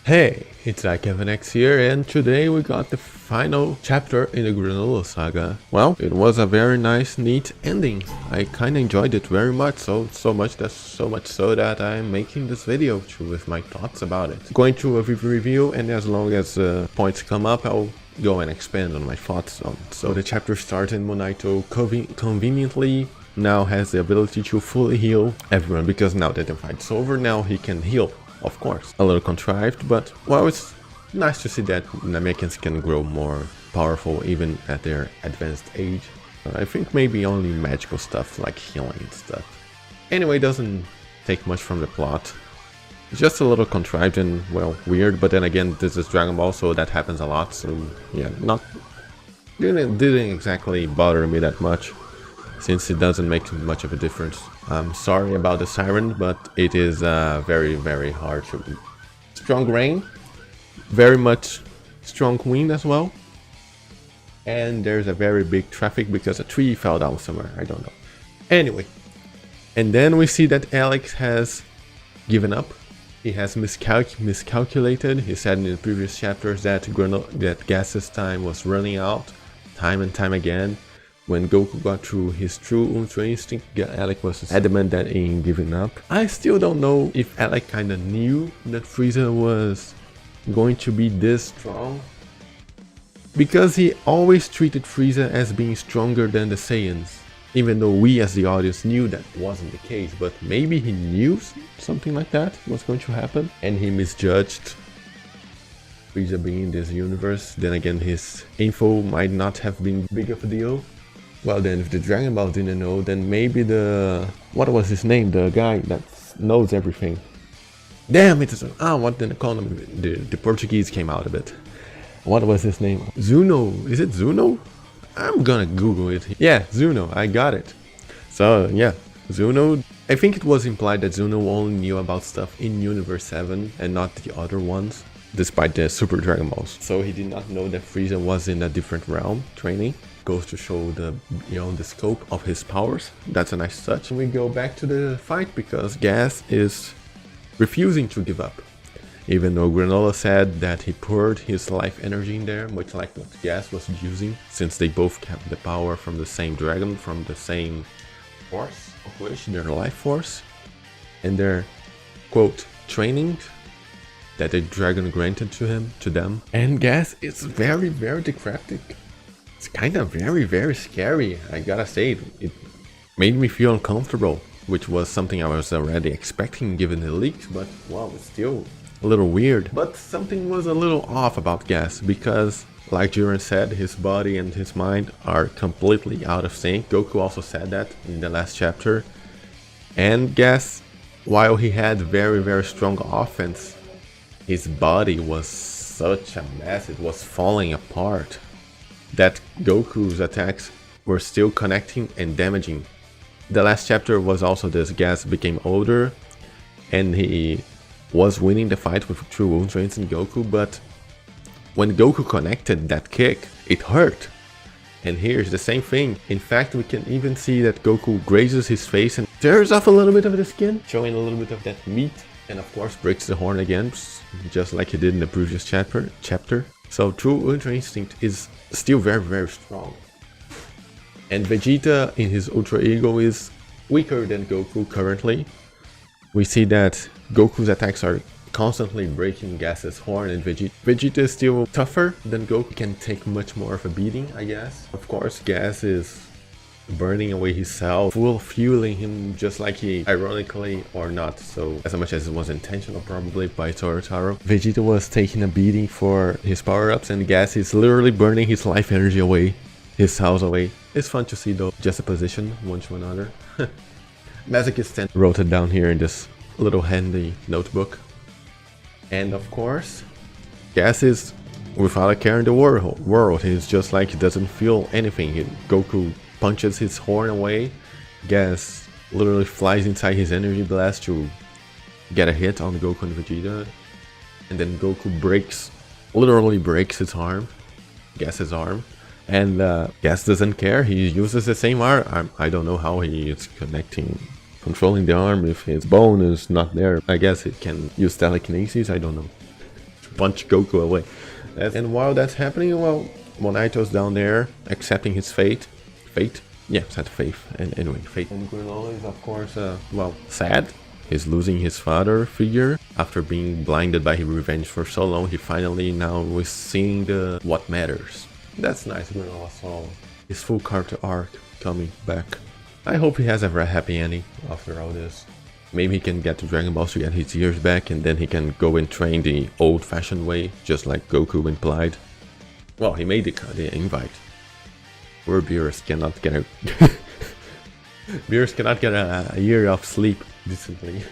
Hey, it's X here, and today we got the final chapter in the Granolah saga. Well, it was a very nice, neat ending. I kinda enjoyed it very much, so much so that I'm making this video with my thoughts about it. Going through a review, and as long as points come up, I'll go and expand on my thoughts on it. So the chapter starts in Monaito conveniently now has the ability to fully heal everyone, because now that the fight's over, now he can heal. Of course, a little contrived, but well, it's nice to see that Namekians can grow more powerful even at their advanced age. I think maybe only magical stuff like healing and stuff. Anyway, doesn't take much from the plot. It's just a little contrived and, well, weird, but then again, this is Dragon Ball, so that happens a lot, so yeah, didn't exactly bother me that much, since it doesn't make much of a difference. I'm sorry about the siren, but it is very, very hard to beat. Strong rain, very much strong wind as well. And there's a very big traffic because a tree fell down somewhere, I don't know. Anyway, and then we see that Alex has given up. He has miscalculated. He said in the previous chapters that Gas's time was running out, time and time again. When Goku got through his true Ultra Instinct, Alec was adamant that he ain't giving up. I still don't know if Alec kinda knew that Frieza was going to be this strong, because he always treated Frieza as being stronger than the Saiyans, even though we as the audience knew that wasn't the case. But maybe he knew something like that was going to happen, and he misjudged Frieza being in this universe. Then again, his info might not have been big of a deal. Well then, if the Dragon Ball didn't know, then maybe what was his name? The guy that knows everything. Damn, it is... what did I call him? The Portuguese came out a bit. What was his name? Zuno. Is it Zuno? I'm gonna Google it. Yeah, Zuno. I got it. So, yeah. Zuno. I think it was implied that Zuno only knew about stuff in Universe 7 and not the other ones, despite the Super Dragon Balls. So he did not know that Frieza was in a different realm training. Goes to show beyond the scope of his powers. That's a nice touch. And we go back to the fight because Gas is refusing to give up. Even though Granolah said that he poured his life energy in there, much like what Gas was using, since they both kept the power from the same dragon, from the same force, of which their life force, and their, quote, training that the dragon granted to them. And Gas is very, very decrepit. It's kind of very, very scary, I gotta say. It made me feel uncomfortable, which was something I was already expecting given the leaks, but well, it's still a little weird. But something was a little off about Gas, because like Jiren said, his body and his mind are completely out of sync. Goku also said that in the last chapter. And Gas, while he had very, very strong offense, his body was such a mess, it was falling apart, that Goku's attacks were still connecting and damaging. The last chapter was also this. Gas became older and he was winning the fight with True Ultra Instinct Goku, but when Goku connected that kick, it hurt. And here's the same thing. In fact, we can even see that Goku grazes his face and tears off a little bit of the skin, showing a little bit of that meat, and of course breaks the horn again, just like he did in the previous chapter. So True Ultra Instinct is still very, very strong. And Vegeta in his Ultra Ego is weaker than Goku currently. We see that Goku's attacks are constantly breaking Gas's horn, and Vegeta is still tougher than Goku, can take much more of a beating, I guess. Of course, Gas is burning away his cell, fueling him just like he, ironically or not, so as much as it was intentional probably by Torotaro, Vegeta was taking a beating for his power-ups, and Gas is literally burning his life energy away, his cells away. It's fun to see though, juxtaposition one to another. Masochist wrote it down here in this little handy notebook. And of course, Gas is without a care in the world. He's just like, he doesn't feel anything. Goku punches his horn away. Gas literally flies inside his energy blast to get a hit on Goku and Vegeta. And then Goku literally breaks his arm, Gas's arm. And Gas doesn't care, he uses the same arm. I don't know how he is controlling the arm if his bone is not there. I guess it can use telekinesis, I don't know. punch Goku away. And while that's happening, well, Monito's down there accepting his fate. Fate? Yeah, it's not faith. And anyway, fate. And Granolah is of course, well, sad. He's losing his father figure. After being blinded by his revenge for so long, he finally now is seeing what matters. That's nice, Granolah saw his full character arc coming back. I hope he has a very happy ending after all this. Maybe he can get to Dragon Balls to get his years back, and then he can go and train the old-fashioned way, just like Goku implied. Well, he made the invite. Poor Beerus cannot get a Beerus cannot get a year of sleep decently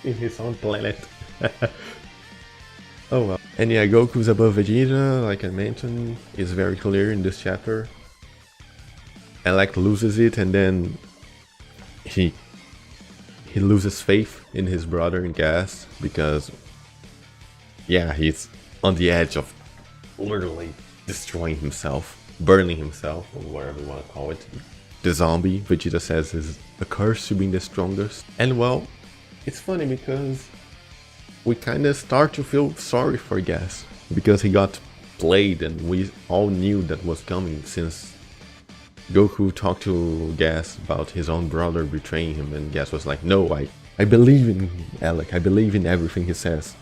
in his own planet. Oh well. And yeah, Goku's above Vegeta, like I mentioned, is very clear in this chapter. Alec loses it, and then he loses faith in his brother in Gas, because yeah, he's on the edge of literally destroying himself, burning himself, or whatever you want to call it. The zombie, Vegeta says, is a curse to being the strongest. And well, it's funny because we kind of start to feel sorry for Gas, because he got played, and we all knew that was coming since Goku talked to Gas about his own brother betraying him, and Gas was like, no, I believe in Alec, I believe in everything he says.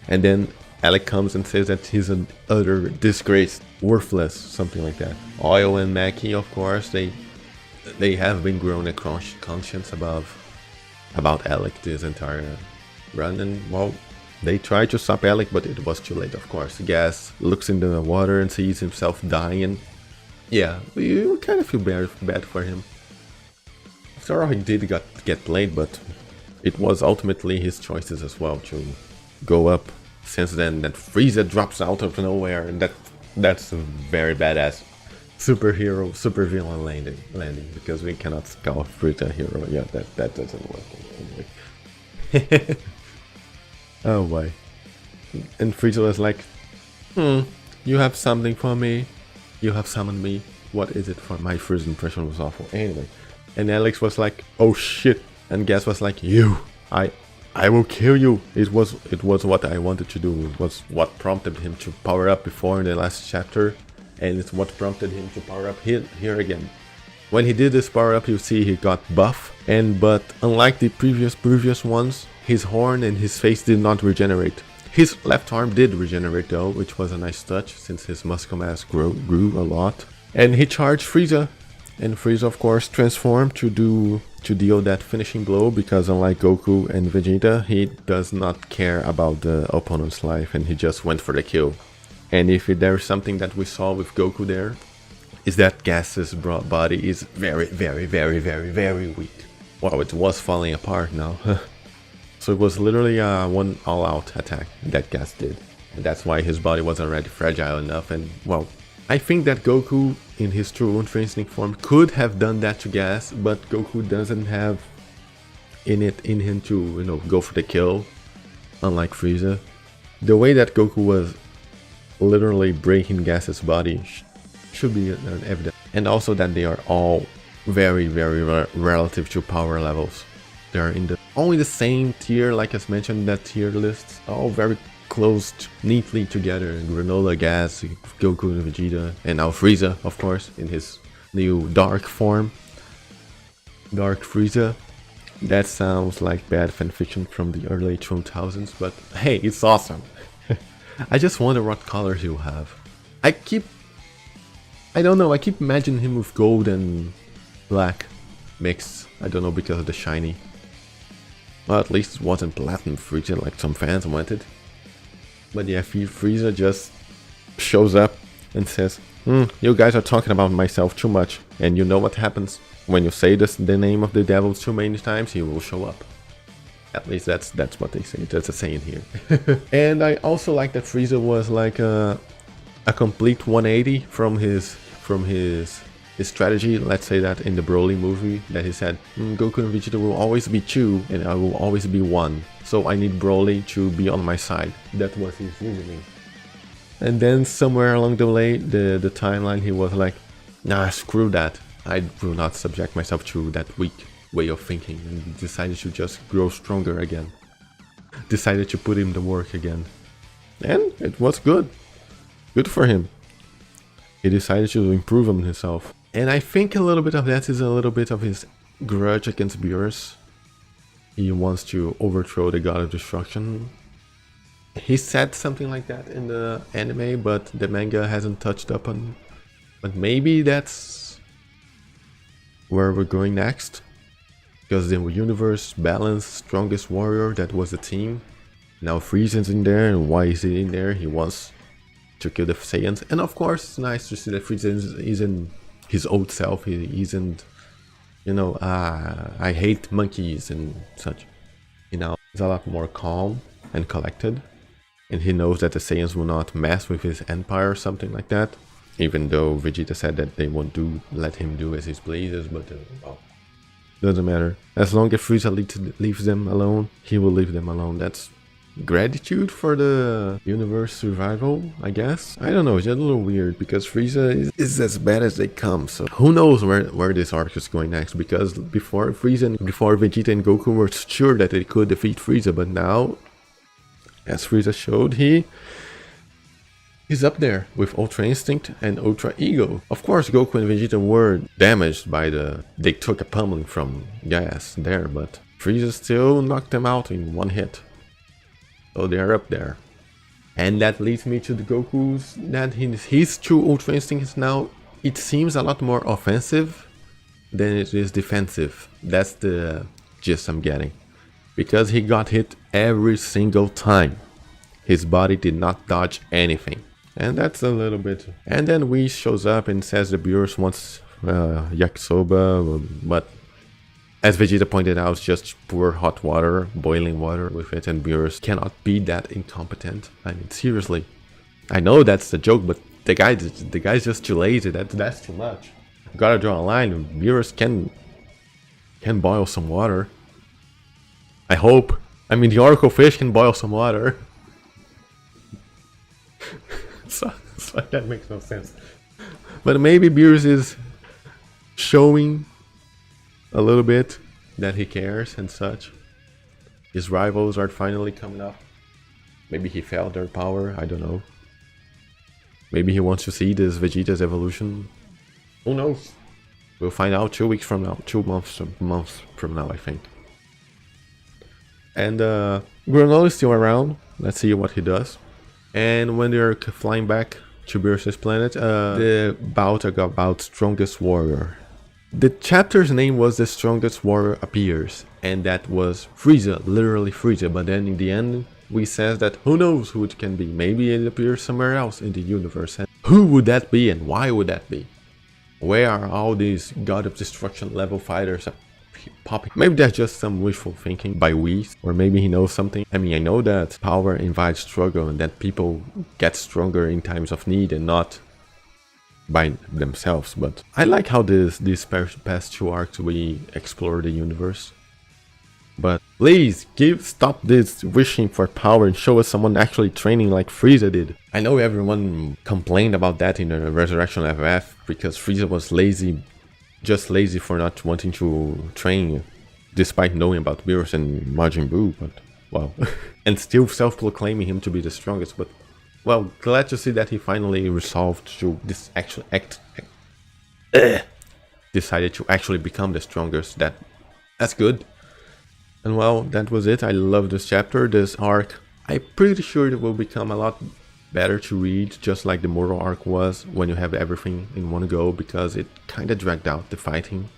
And then Alec comes and says that he's an utter disgrace, worthless, something like that. Oil and Mackie, of course, they have been grown a conscience about Alec this entire run, and well, they tried to stop Alec, but it was too late, of course. Gas looks in the water and sees himself dying, and yeah, we kind of feel bad for him. After all, he did get played, but it was ultimately his choices as well to go up. Since then, that Frieza drops out of nowhere, and that's a very badass superhero, supervillain landing, because we cannot call Frieza a hero. Yeah, that doesn't work anyway. Oh boy. And Frieza was like, you have something for me? You have summoned me? What is it for? My first impression was awful. Anyway. And Alex was like, oh shit. And Gas was like, I will kill you. It was what I wanted to do. It was what prompted him to power up before in the last chapter. And it's what prompted him to power up here again. When he did this power up, you see he got buff. But unlike the previous ones, his horn and his face did not regenerate. His left arm did regenerate though, which was a nice touch since his muscle mass grew a lot. And he charged Frieza. And Frieza of course transformed to deal that finishing blow, because unlike Goku and Vegeta, he does not care about the opponent's life, and he just went for the kill. And if there's something that we saw with Goku there, is that Gas's body is very, very, very, very, very weak. Well, it was falling apart now. So it was literally one all-out attack that Gas did. And that's why his body was already fragile enough. And well, I think that Goku in his true Ultra Instinct form could have done that to Gas, but Goku doesn't have in him to, you know, go for the kill, unlike Frieza. The way that Goku was literally breaking Gas's body should be evident. And also that they are all very, very relative to power levels. They're in only the same tier, like as mentioned in that tier list, all very close neatly together. Granolah, Gas, Goku and Vegeta, and now Frieza, of course, in his new dark form. Dark Frieza. That sounds like bad fanfiction from the early 2000s, but hey, it's awesome. I just wonder what colors he'll have. I keep imagining him with gold and black mixed. I don't know, because of the shiny. Well, at least it wasn't Platinum Frieza like some fans wanted. But yeah, Frieza just shows up and says, you guys are talking about myself too much. And you know what happens? When you say the name of the devil too many times, he will show up. At least that's what they say. That's a saying here. And I also like that Frieza was like a complete 180 from his strategy. Let's say that in the Broly movie, that he said, Goku and Vegeta will always be 2 and I will always be 1. So I need Broly to be on my side. That was his reasoning. And then somewhere along the way, the timeline, he was like, nah, screw that. I will not subject myself to that weak way of thinking, and decided to just grow stronger again. Decided to put in the work again. And it was good. Good for him. He decided to improve on himself. And I think a little bit of that is a little bit of his grudge against Beerus. He wants to overthrow the God of Destruction. He said something like that in the anime, but the manga hasn't touched up on. But maybe that's where we're going next. Because the universe balanced strongest warrior, that was the team. Now Frieza's in there, and why is he in there? He wants to kill the Saiyans. And of course, it's nice to see that Frieza isn't his old self. He isn't, you know, I hate monkeys and such. You know, he's a lot more calm and collected. And he knows that the Saiyans will not mess with his empire or something like that. Even though Vegeta said that they won't let him do as he pleases, but well, doesn't matter. As long as Frieza leaves them alone, he will leave them alone. That's gratitude for the universe survival, I guess. I don't know, it's just a little weird because Frieza is as bad as they come. So who knows where this arc is going next, because before Vegeta and Goku were sure that they could defeat Frieza, but now, as Frieza showed, he's up there with Ultra Instinct and Ultra Ego. Of course, Goku and Vegeta were damaged by they took a pummeling from gas there, but Frieza still knocked them out in one hit. So they're up there. And that leads me to the Goku's, that his true Ultra Instinct is now, it seems a lot more offensive than it is defensive. That's the gist I'm getting. Because he got hit every single time. His body did not dodge anything. And that's a little bit... And then Whis shows up and says the Beerus wants yakisoba, but as Vegeta pointed out, it's just pour hot water, boiling water with it, and Beerus cannot be that incompetent. I mean, seriously. I know that's the joke, but the guy's just too lazy. That's too much. You gotta draw a line. Beerus can boil some water. I hope. I mean, the Oracle Fish can boil some water. so that makes no sense. But maybe Beerus is showing a little bit that he cares and such. His rivals are finally coming up. Maybe he felt their power, I don't know. Maybe he wants to see this Vegeta's evolution. Who knows? We'll find out 2 weeks from now, 2 months from now, I think. And Granolah is still around. Let's see what he does. And when they're flying back to Beerus' planet, the bout about Strongest Warrior. The chapter's name was The Strongest Warrior Appears, and that was Frieza, literally Frieza, but then in the end we says that who knows who it can be, maybe it appears somewhere else in the universe, and who would that be and why would that be? Where are all these God of Destruction level fighters popping? Maybe that's just some wishful thinking by Whis, or maybe he knows something. I mean, I know that power invites struggle and that people get stronger in times of need and not by themselves, but I like how these past 2 arcs we explore the universe. But please stop this wishing for power and show us someone actually training like Frieza did. I know everyone complained about that in the Resurrection FF because Frieza was lazy, just lazy for not wanting to train despite knowing about Beerus and Majin Buu, but well, and still self-proclaiming him to be the strongest. But well, glad to see that he finally resolved to decided to actually become the strongest. That's good. And well, that was it. I love this chapter, this arc. I'm pretty sure it will become a lot better to read, just like the Mortal arc was, when you have everything in one go, because it kind of dragged out. The fighting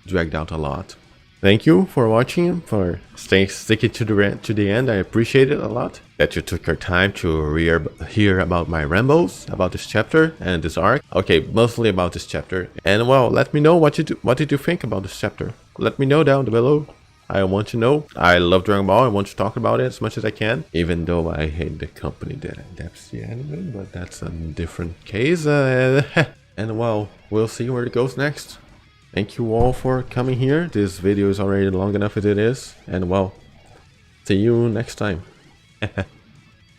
dragged out a lot. Thank you for watching, for sticking to the end. I appreciate it a lot that you took your time to hear about my rambles about this chapter and this arc. Okay, mostly about this chapter. And well, let me know what did you think about this chapter. Let me know down below. I want to know. I love Dragon Ball. I want to talk about it as much as I can, even though I hate the company that adapts the anime, but that's a different case. And well, we'll see where it goes next. Thank you all for coming here. This video is already long enough as it is. And well, see you next time.